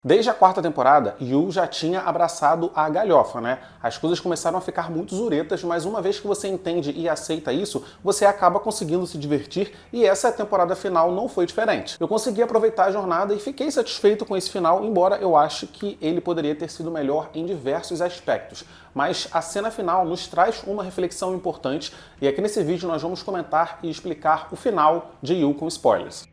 Desde a quarta temporada, Yu já tinha abraçado a galhofa, né? As coisas começaram a ficar muito zuretas, mas uma vez que você entende e aceita isso, você acaba conseguindo se divertir e essa temporada final não foi diferente. Eu consegui aproveitar a jornada e fiquei satisfeito com esse final, embora eu ache que ele poderia ter sido melhor em diversos aspectos. Mas a cena final nos traz uma reflexão importante e aqui nesse vídeo nós vamos comentar e explicar o final de Yu com spoilers.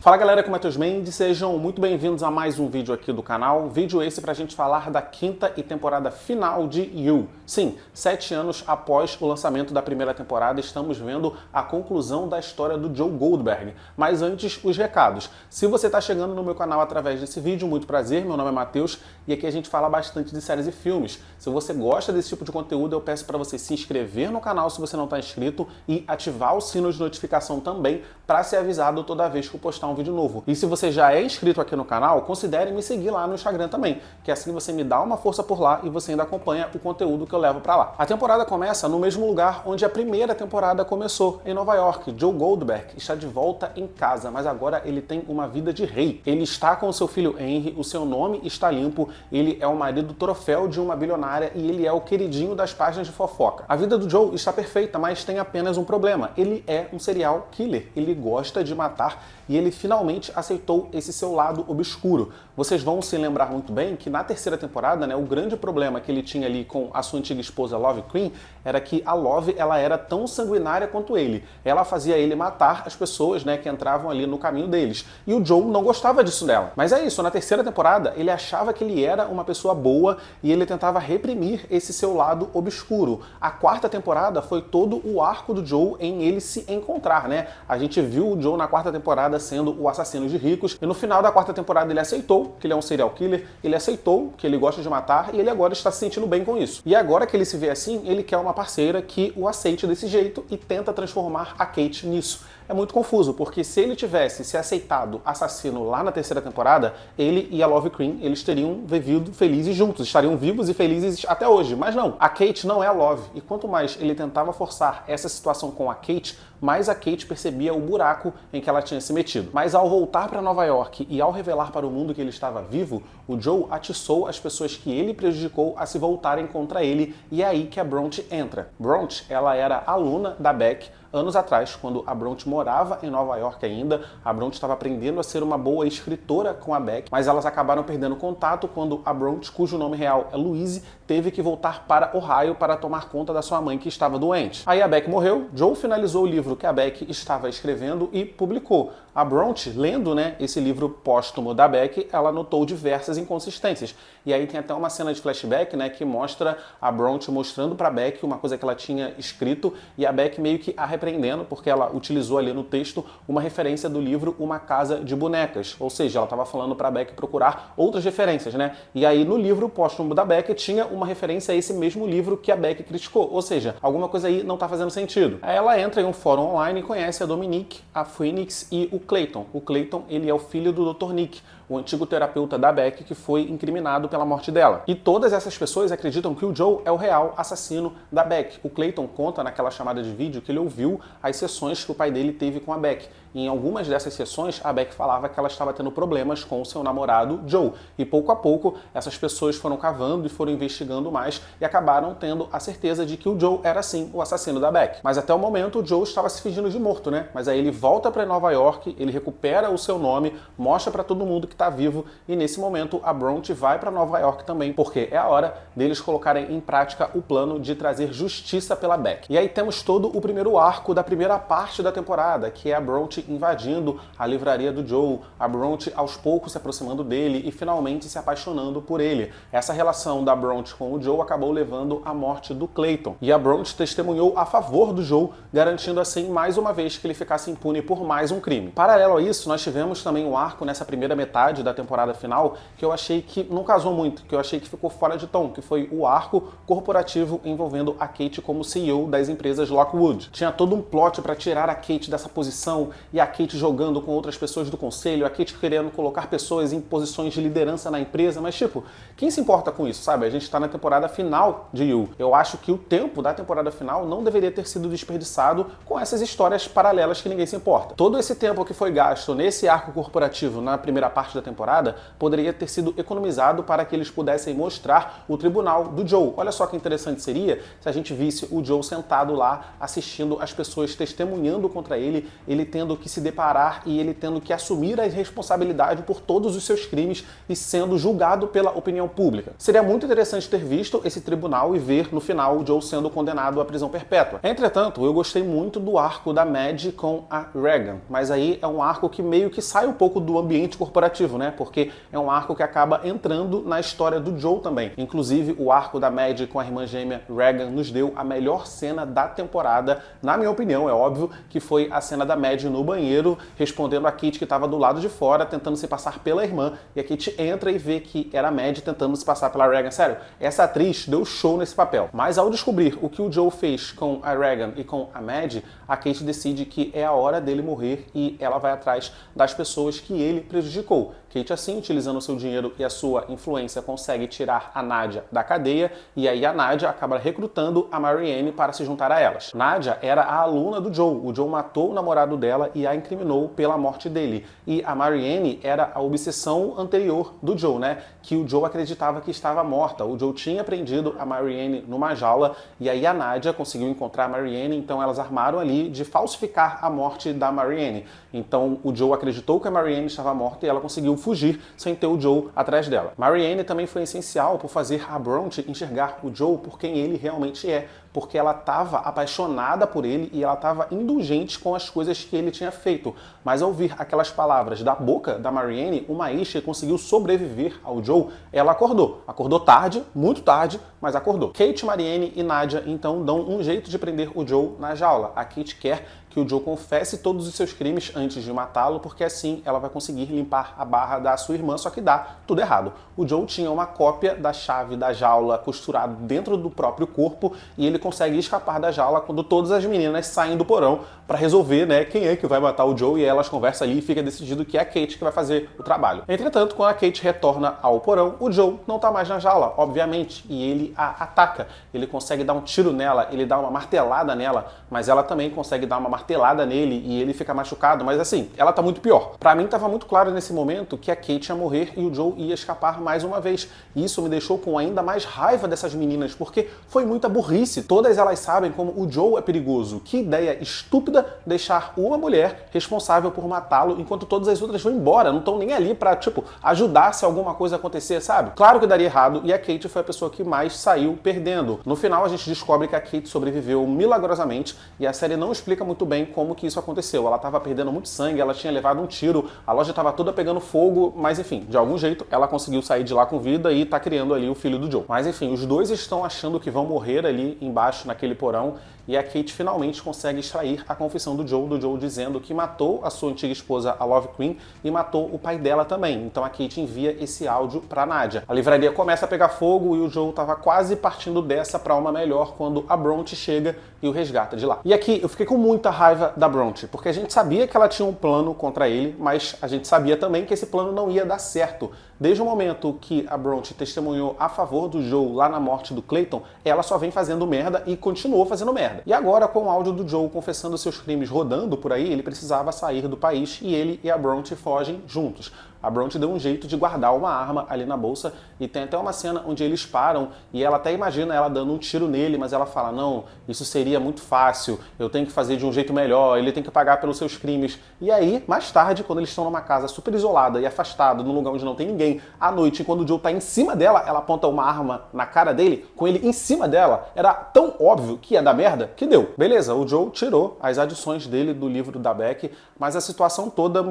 Fala galera, aqui é o Matheus Mendes, sejam muito bem-vindos a mais um vídeo aqui do canal. Vídeo esse pra gente falar da quinta e temporada final de Yu. Sim, 7 anos após o lançamento da primeira temporada, estamos vendo a conclusão da história do Joe Goldberg. Mas antes, os recados. Se você está chegando no meu canal através desse vídeo, muito prazer, meu nome é Matheus e aqui a gente fala bastante de séries e filmes. Se você gosta desse tipo de conteúdo, eu peço para você se inscrever no canal se você não está inscrito e ativar o sino de notificação também para ser avisado toda vez que eu postar um vídeo novo. E se você já é inscrito aqui no canal, considere me seguir lá no Instagram também, que assim você me dá uma força por lá e você ainda acompanha o conteúdo que eu levo para lá. A temporada começa no mesmo lugar onde a primeira temporada começou, em Nova York. Joe Goldberg está de volta em casa, mas agora ele tem uma vida de rei. Ele está com o seu filho Henry, o seu nome está limpo, ele é o marido troféu de uma bilionária e ele é o queridinho das páginas de fofoca. A vida do Joe está perfeita, mas tem apenas um problema. Ele é um serial killer, ele gosta de matar e ele finalmente aceitou esse seu lado obscuro. Vocês vão se lembrar muito bem que na terceira temporada, né, o grande problema que ele tinha ali com a sua antiga esposa Love Queen era que a Love ela era tão sanguinária quanto ele. Ela fazia ele matar as pessoas, né, que entravam ali no caminho deles. E o Joe não gostava disso dela. Mas é isso, na terceira temporada ele achava que ele era uma pessoa boa e ele tentava reprimir esse seu lado obscuro. A quarta temporada foi todo o arco do Joe em ele se encontrar, né? A gente viu o Joe na quarta temporada sendo o assassino de ricos e no final da quarta temporada ele aceitou que ele é um serial killer, ele aceitou que ele gosta de matar e ele agora está se sentindo bem com isso. E agora que ele se vê assim, ele quer uma parceira que o aceite desse jeito e tenta transformar a Kate nisso. É muito confuso, porque se ele tivesse se aceitado assassino lá na terceira temporada, ele e a Love Queen, eles teriam vivido felizes juntos, estariam vivos e felizes até hoje. Mas não, a Kate não é a Love. E quanto mais ele tentava forçar essa situação com a Kate, mais a Kate percebia o buraco em que ela tinha se metido. Mas ao voltar para Nova York e ao revelar para o mundo que ele estava vivo, o Joe atiçou as pessoas que ele prejudicou a se voltarem contra ele, e é aí que a Bronte entra. Bronte, ela era aluna da Beck anos atrás, quando a Bronte morava em Nova York ainda. A Bronte estava aprendendo a ser uma boa escritora com a Beck, mas elas acabaram perdendo contato quando a Bronte, cujo nome real é Louise, teve que voltar para Ohio para tomar conta da sua mãe que estava doente. Aí a Beck morreu, Joe finalizou o livro que a Beck estava escrevendo e publicou. A Bronte, lendo, né, esse livro póstumo da Beck, ela notou diversas inconsistências. E aí tem até uma cena de flashback, né, que mostra a Bronte mostrando para Beck uma coisa que ela tinha escrito e a Beck meio que a repreendendo porque ela utilizou ali no texto uma referência do livro Uma Casa de Bonecas. Ou seja, ela estava falando para Beck procurar outras referências, né? E aí no livro póstumo da Beck tinha uma referência a esse mesmo livro que a Beck criticou. Ou seja, alguma coisa aí não está fazendo sentido. Aí ela entra em um fórum online e conhece a Dominique, a Phoenix e o Clayton. O Clayton, ele é o filho do Dr. Nick, o antigo terapeuta da Beck que foi incriminado pela morte dela. E todas essas pessoas acreditam que o Joe é o real assassino da Beck. O Clayton conta naquela chamada de vídeo que ele ouviu as sessões que o pai dele teve com a Beck. E em algumas dessas sessões, a Beck falava que ela estava tendo problemas com o seu namorado Joe. E pouco a pouco, essas pessoas foram cavando e foram investigando mais e acabaram tendo a certeza de que o Joe era sim o assassino da Beck. Mas até o momento, o Joe estava se fingindo de morto, né? Mas aí ele volta para Nova York, ele recupera o seu nome, mostra para todo mundo que está vivo e nesse momento a Bronte vai para Nova York também, porque é a hora deles colocarem em prática o plano de trazer justiça pela Beck. E aí temos todo o primeiro arco da primeira parte da temporada, que é a Bronte invadindo a livraria do Joe, a Bronte aos poucos se aproximando dele e finalmente se apaixonando por ele. Essa relação da Bronte com o Joe acabou levando à morte do Clayton. E a Bronte testemunhou a favor do Joe, garantindo assim mais uma vez que ele ficasse impune por mais um crime. Paralelo a isso, nós tivemos também um arco nessa primeira metade da temporada final que eu achei que não casou muito, que eu achei que ficou fora de tom, que foi o arco corporativo envolvendo a Kate como CEO das empresas Lockwood. Tinha todo um plot para tirar a Kate dessa posição e a Kate jogando com outras pessoas do conselho, a Kate querendo colocar pessoas em posições de liderança na empresa, mas tipo, quem se importa com isso, sabe? A gente tá na temporada final de Yu. Eu acho que o tempo da temporada final não deveria ter sido desperdiçado com essas histórias paralelas que ninguém se importa. Todo esse tempo que foi gasto nesse arco corporativo na primeira parte parte da temporada poderia ter sido economizado para que eles pudessem mostrar o tribunal do Joe. Olha só que interessante seria se a gente visse o Joe sentado lá assistindo as pessoas testemunhando contra ele, ele tendo que se deparar e ele tendo que assumir a responsabilidade por todos os seus crimes e sendo julgado pela opinião pública. Seria muito interessante ter visto esse tribunal e ver no final o Joe sendo condenado à prisão perpétua. Entretanto, eu gostei muito do arco da Mad com a Regan, mas aí é um arco que meio que sai um pouco do ambiente corporativo, né? Porque é um arco que acaba entrando na história do Joe também. Inclusive, o arco da Mad com a irmã gêmea Regan nos deu a melhor cena da temporada, na minha opinião, é óbvio, que foi a cena da Mad no banheiro, respondendo a Kate que estava do lado de fora, tentando se passar pela irmã, e a Kate entra e vê que era a Mad tentando se passar pela Regan. Sério, essa atriz deu show nesse papel. Mas ao descobrir o que o Joe fez com a Regan e com a Mad, a Kate decide que é a hora dele morrer e ela vai atrás das pessoas que ele prejudicou. Kate, assim, utilizando o seu dinheiro e a sua influência, consegue tirar a Nadia da cadeia e aí a Nadia acaba recrutando a Marianne para se juntar a elas. Nadia era a aluna do Joe. O Joe matou o namorado dela e a incriminou pela morte dele. E a Marianne era a obsessão anterior do Joe, né? Que o Joe acreditava que estava morta. O Joe tinha prendido a Marianne numa jaula e aí a Nadia conseguiu encontrar a Marianne, então elas armaram ali de falsificar a morte da Marianne. Então o Joe acreditou que a Marianne estava morta e ela conseguiu fugir sem ter o Joe atrás dela. Marianne também foi essencial por fazer a Bronte enxergar o Joe por quem ele realmente é, porque ela estava apaixonada por ele e ela estava indulgente com as coisas que ele tinha feito. Mas ao ouvir aquelas palavras da boca da Marianne, uma ex que conseguiu sobreviver ao Joe, ela acordou. Acordou tarde, muito tarde, mas acordou. Kate, Marianne e Nadia então dão um jeito de prender o Joe na jaula. A Kate quer que o Joe confesse todos os seus crimes antes de matá-lo, porque assim ela vai conseguir limpar a barra da sua irmã, só que dá tudo errado. O Joe tinha uma cópia da chave da jaula costurada dentro do próprio corpo e ele consegue escapar da jaula quando todas as meninas saem do porão para resolver, né, quem é que vai matar o Joe, e elas conversam ali e fica decidido que é a Kate que vai fazer o trabalho. Entretanto, quando a Kate retorna ao porão, o Joe não tá mais na jaula, obviamente, e ele a ataca. Ele consegue dar um tiro nela, ele dá uma martelada nela, mas ela também consegue dar uma martelada nele e ele fica machucado, mas assim, ela tá muito pior. Pra mim tava muito claro nesse momento que a Kate ia morrer e o Joe ia escapar mais uma vez. E isso me deixou com ainda mais raiva dessas meninas, porque foi muita burrice. Todas elas sabem como o Joe é perigoso. Que ideia estúpida deixar uma mulher responsável por matá-lo enquanto todas as outras vão embora, não estão nem ali pra, tipo, ajudar se alguma coisa acontecer, sabe? Claro que daria errado e a Kate foi a pessoa que mais saiu perdendo. No final a gente descobre que a Kate sobreviveu milagrosamente e a série não explica muito bem como que isso aconteceu. Ela estava perdendo muito sangue, ela tinha levado um tiro, a loja estava toda pegando fogo, mas enfim, de algum jeito ela conseguiu sair de lá com vida e tá criando ali o filho do Joe. Mas enfim, os dois estão achando que vão morrer ali embaixo naquele porão e a Kate finalmente consegue extrair a confissão do Joe dizendo que matou a sua antiga esposa, a Love Queen, e matou o pai dela também. Então a Kate envia esse áudio pra Nadia. A livraria começa a pegar fogo e o Joe estava quase partindo dessa para uma melhor quando a Bronte chega e o resgata de lá. E aqui eu fiquei com muita raiva da Bronte, porque a gente sabia que ela tinha um plano contra ele, mas a gente sabia também que esse plano não ia dar certo. Desde o momento que a Bronte testemunhou a favor do Joe lá na morte do Clayton, ela só vem fazendo merda e continuou fazendo merda. E agora, com o áudio do Joe confessando seus crimes rodando por aí, ele precisava sair do país e ele e a Bronte fogem juntos. A Bronte deu um jeito de guardar uma arma ali na bolsa e tem até uma cena onde eles param e ela até imagina ela dando um tiro nele, mas ela fala, não, isso seria muito fácil, eu tenho que fazer de um jeito melhor, ele tem que pagar pelos seus crimes. E aí, mais tarde, quando eles estão numa casa super isolada e afastada, num lugar onde não tem ninguém, à noite, quando o Joe tá em cima dela, ela aponta uma arma na cara dele, com ele em cima dela, era tão óbvio que ia dar merda, que deu. Beleza, o Joe tirou as adições dele do livro da Beck, mas a situação toda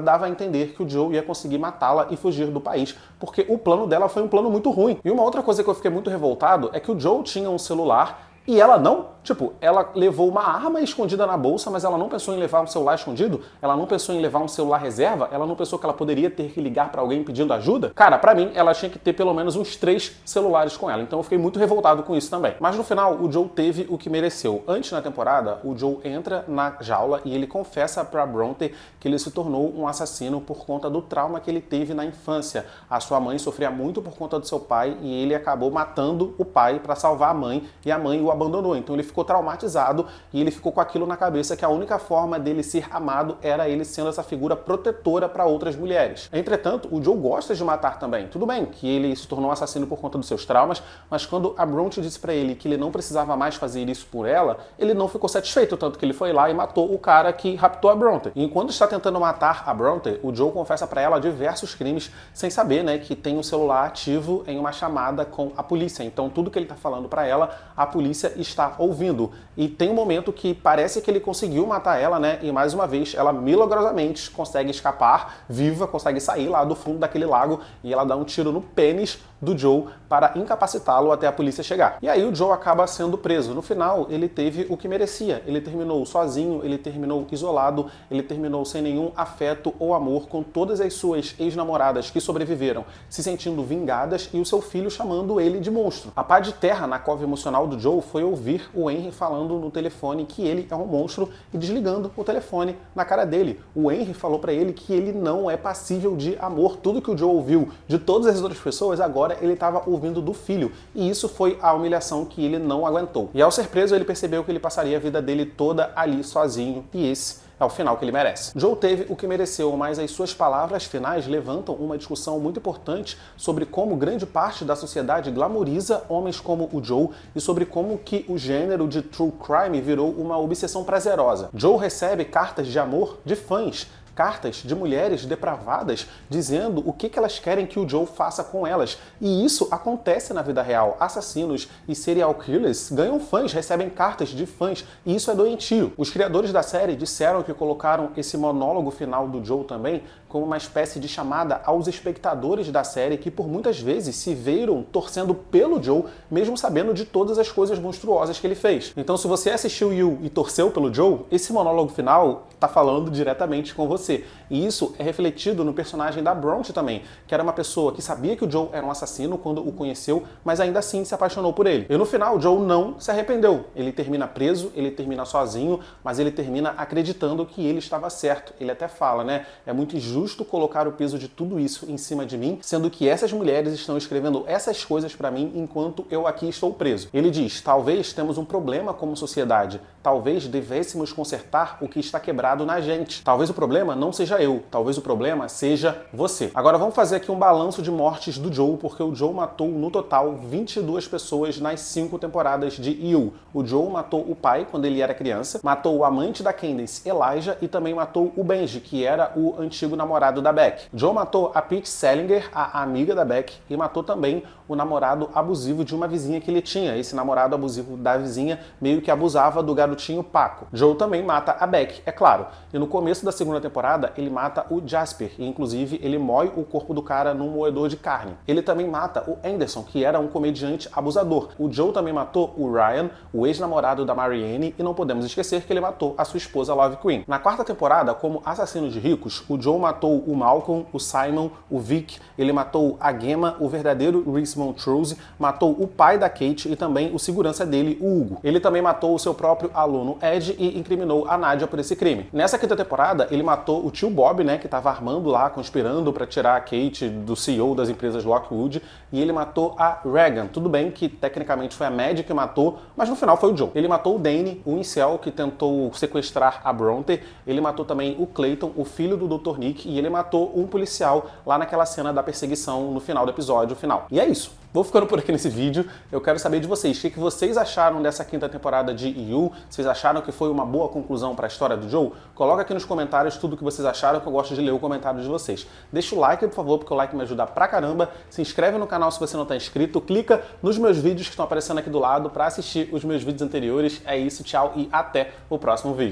dava a entender que o Joe ia conseguir matá-la e fugir do país, porque o plano dela foi um plano muito ruim. E uma outra coisa que eu fiquei muito revoltado é que o Joe tinha um celular e ela não. Tipo, ela levou uma arma escondida na bolsa, mas ela não pensou em levar um celular escondido? Ela não pensou em levar um celular reserva? Ela não pensou que ela poderia ter que ligar pra alguém pedindo ajuda? Cara, pra mim, ela tinha que ter pelo menos uns 3 celulares com ela. Então eu fiquei muito revoltado com isso também. Mas no final, o Joe teve o que mereceu. Antes na temporada, o Joe entra na jaula e ele confessa pra Bronte que ele se tornou um assassino por conta do trauma que ele teve na infância. A sua mãe sofria muito por conta do seu pai e ele acabou matando o pai pra salvar a mãe e a mãe o abandonou. Então ele ficou ficou traumatizado e ele ficou com aquilo na cabeça que a única forma dele ser amado era ele sendo essa figura protetora para outras mulheres. Entretanto, o Joe gosta de matar também. Tudo bem que ele se tornou um assassino por conta dos seus traumas, mas quando a Bronte disse para ele que ele não precisava mais fazer isso por ela, ele não ficou satisfeito, tanto que ele foi lá e matou o cara que raptou a Bronte. E enquanto está tentando matar a Bronte, o Joe confessa para ela diversos crimes sem saber, né, que tem o celular ativo em uma chamada com a polícia. Então tudo que ele está falando para ela, a polícia está ouvindo. E tem um momento que parece que ele conseguiu matar ela, né? E mais uma vez ela milagrosamente consegue escapar viva, consegue sair lá do fundo daquele lago e ela dá um tiro no pênis do Joe para incapacitá-lo até a polícia chegar. E aí o Joe acaba sendo preso. No final, ele teve o que merecia. Ele terminou sozinho, ele terminou isolado, ele terminou sem nenhum afeto ou amor com todas as suas ex-namoradas que sobreviveram, se sentindo vingadas e o seu filho chamando ele de monstro. A pá de terra na cova emocional do Joe foi ouvir o Henry falando no telefone que ele é um monstro e desligando o telefone na cara dele. O Henry falou para ele que ele não é passível de amor. Tudo que o Joe ouviu de todas as outras pessoas, agora ele estava ouvindo do filho. E isso foi a humilhação que ele não aguentou. E ao ser preso, ele percebeu que ele passaria a vida dele toda ali sozinho. E esse é o final que ele merece. Joe teve o que mereceu, mas as suas palavras finais levantam uma discussão muito importante sobre como grande parte da sociedade glamoriza homens como o Joe e sobre como que o gênero de true crime virou uma obsessão prazerosa. Joe recebe cartas de amor de fãs, cartas de mulheres depravadas dizendo o que elas querem que o Joe faça com elas. E isso acontece na vida real. Assassinos e serial killers ganham fãs, recebem cartas de fãs, e isso é doentio. Os criadores da série disseram que colocaram esse monólogo final do Joe também como uma espécie de chamada aos espectadores da série que por muitas vezes se viram torcendo pelo Joe, mesmo sabendo de todas as coisas monstruosas que ele fez. Então, se você assistiu You e torceu pelo Joe, esse monólogo final tá falando diretamente com você. E isso é refletido no personagem da Bronte também, que era uma pessoa que sabia que o Joe era um assassino quando o conheceu, mas ainda assim se apaixonou por ele. E no final, o Joe não se arrependeu. Ele termina preso, ele termina sozinho, mas ele termina acreditando que ele estava certo. Ele até fala, né? É muito injusto colocar o peso de tudo isso em cima de mim, sendo que essas mulheres estão escrevendo essas coisas para mim enquanto eu aqui estou preso. Ele diz, talvez temos um problema como sociedade, talvez devêssemos consertar o que está quebrado na gente. Talvez o problema não seja eu, talvez o problema seja você. Agora vamos fazer aqui um balanço de mortes do Joe, porque o Joe matou no total 22 pessoas nas 5 temporadas de You. O Joe matou o pai quando ele era criança, matou o amante da Candace, Elijah, e também matou o Benji, que era o antigo namorado da Beck. Joe matou a Pete Salinger, a amiga da Beck, e matou também o namorado abusivo de uma vizinha que ele tinha. Esse namorado abusivo da vizinha meio que abusava do garotinho Paco. Joe também mata a Beck, é claro. E no começo da segunda temporada, ele mata o Jasper, e inclusive ele moe o corpo do cara num moedor de carne. Ele também mata o Anderson, que era um comediante abusador. O Joe também matou o Ryan, o ex-namorado da Marianne, e não podemos esquecer que ele matou a sua esposa Love Queen. Na quarta temporada, como assassino de ricos, o Joe matou o Malcolm, o Simon, o Vic, ele matou a Gemma, o verdadeiro Reese Montrose, matou o pai da Kate e também o segurança dele, o Hugo. Ele também matou o seu próprio aluno Ed e incriminou a Nadia por esse crime. Nessa quinta temporada, ele matou o tio Bob, né, que estava armando lá, conspirando para tirar a Kate do CEO das empresas Lockwood, e ele matou a Regan. Tudo bem que tecnicamente foi a Maddie que matou, mas no final foi o Joe. Ele matou o Danny, o incel que tentou sequestrar a Bronte, ele matou também o Clayton, o filho do Dr. Nick, e ele matou um policial lá naquela cena da perseguição no final do episódio final. E é isso. Vou ficando por aqui nesse vídeo. Eu quero saber de vocês. O que vocês acharam dessa quinta temporada de You? Vocês acharam que foi uma boa conclusão para a história do Joe? Coloca aqui nos comentários tudo o que vocês acharam, que eu gosto de ler o comentário de vocês. Deixa o like, por favor, porque o like me ajuda pra caramba. Se inscreve no canal se você não está inscrito. Clica nos meus vídeos que estão aparecendo aqui do lado para assistir os meus vídeos anteriores. É isso, tchau e até o próximo vídeo.